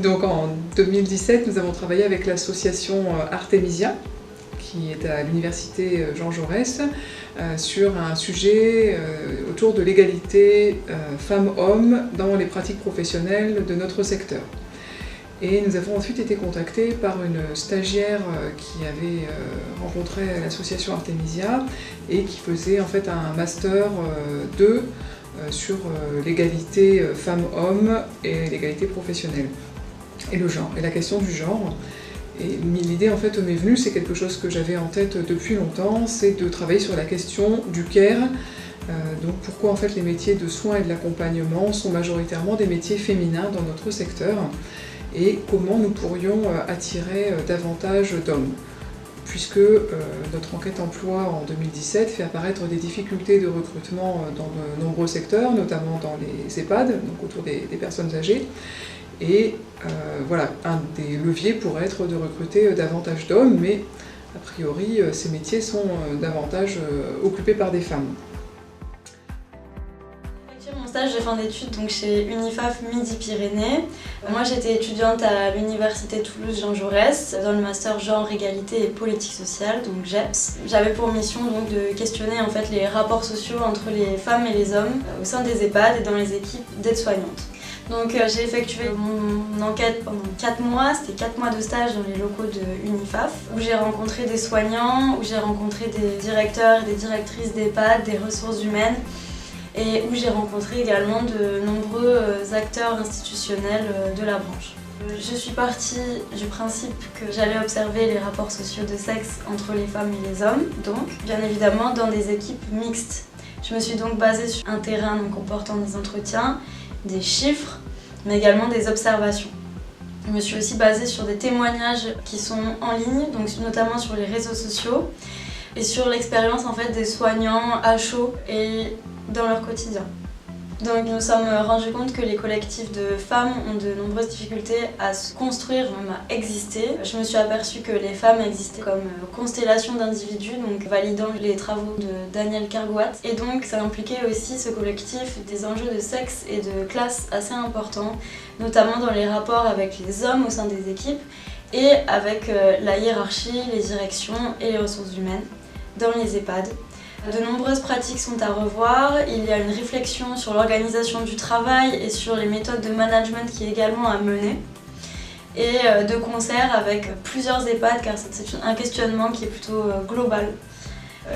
Donc en 2017, nous avons travaillé avec l'association Artemisia, qui est à l'université Jean Jaurès, sur un sujet autour de l'égalité femmes-hommes dans les pratiques professionnelles de notre secteur. Et nous avons ensuite été contactés par une stagiaire qui avait rencontré l'association Artemisia et qui faisait en fait un master 2 sur l'égalité femmes-hommes et l'égalité professionnelle et le genre, et la question du genre. Et l'idée en fait m'est venue, c'est quelque chose que j'avais en tête depuis longtemps, c'est de travailler sur la question du care. Donc pourquoi en fait les métiers de soins et de l'accompagnement sont majoritairement des métiers féminins dans notre secteur et comment nous pourrions attirer davantage d'hommes. Puisque notre enquête emploi en 2017 fait apparaître des difficultés de recrutement dans de nombreux secteurs, notamment dans les EHPAD, donc autour des personnes âgées. Et voilà, un des leviers pourrait être de recruter davantage d'hommes, mais a priori ces métiers sont davantage occupés par des femmes. Mon stage de fin d'études donc chez Unifaf Midi-Pyrénées. Moi j'étais étudiante à l'université Toulouse Jean Jaurès dans le master genre, égalité et politique sociale, donc GEPS. J'avais pour mission donc de questionner en fait les rapports sociaux entre les femmes et les hommes au sein des EHPAD et dans les équipes d'aides-soignantes. Donc j'ai effectué mon enquête pendant 4 mois, c'était 4 mois de stage dans les locaux de Unifaf, où j'ai rencontré des soignants, où j'ai rencontré des directeurs et des directrices d'EHPAD, des ressources humaines, et où j'ai rencontré également de nombreux acteurs institutionnels de la branche. Je suis partie du principe que j'allais observer les rapports sociaux de sexe entre les femmes et les hommes, donc bien évidemment dans des équipes mixtes. Je me suis donc basée sur un terrain donc comportant des entretiens, des chiffres, mais également des observations. Je me suis aussi basée sur des témoignages qui sont en ligne, donc notamment sur les réseaux sociaux, et sur l'expérience en fait des soignants à chaud et dans leur quotidien. Donc nous nous sommes rendus compte que les collectifs de femmes ont de nombreuses difficultés à se construire, même à exister. Je me suis aperçue que les femmes existaient comme constellation d'individus, donc validant les travaux de Daniel Kergoat. Et donc ça impliquait aussi ce collectif des enjeux de sexe et de classe assez importants, notamment dans les rapports avec les hommes au sein des équipes et avec la hiérarchie, les directions et les ressources humaines dans les EHPAD. De nombreuses pratiques sont à revoir, il y a une réflexion sur l'organisation du travail et sur les méthodes de management qui est également à mener. Et de concert avec plusieurs EHPAD, car c'est un questionnement qui est plutôt global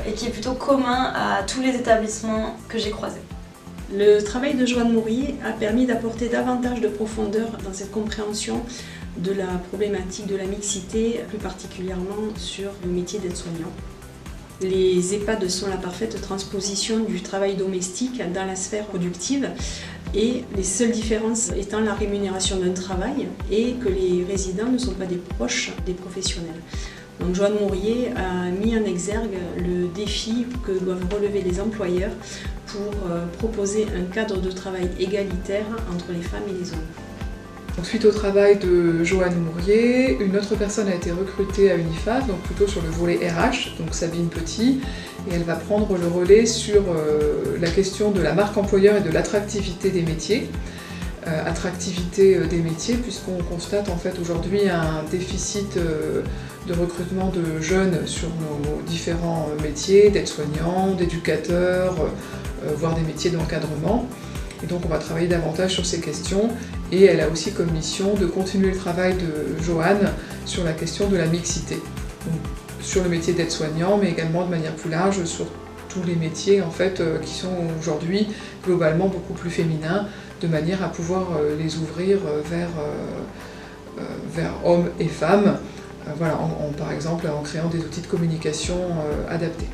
et qui est plutôt commun à tous les établissements que j'ai croisés. Le travail de Joanne Mourier a permis d'apporter davantage de profondeur dans cette compréhension de la problématique de la mixité, plus particulièrement sur le métier d'aide-soignant. Les EHPAD sont la parfaite transposition du travail domestique dans la sphère productive et les seules différences étant la rémunération d'un travail et que les résidents ne sont pas des proches des professionnels. Donc Joanne Mourier a mis en exergue le défi que doivent relever les employeurs pour proposer un cadre de travail égalitaire entre les femmes et les hommes. Suite au travail de Joanne Mourier, une autre personne a été recrutée à Unifaf, donc plutôt sur le volet RH, donc Sabine Petit, et elle va prendre le relais sur la question de la marque employeur et de l'attractivité des métiers. Puisqu'on constate en fait aujourd'hui un déficit de recrutement de jeunes sur nos différents métiers, d'aides-soignants, d'éducateurs, voire des métiers d'encadrement. Et donc on va travailler davantage sur ces questions et elle a aussi comme mission de continuer le travail de Joanne sur la question de la mixité. Donc, sur le métier d'aide-soignant mais également de manière plus large sur tous les métiers en fait, qui sont aujourd'hui globalement beaucoup plus féminins de manière à pouvoir les ouvrir vers hommes et femmes, voilà, par exemple en créant des outils de communication adaptés.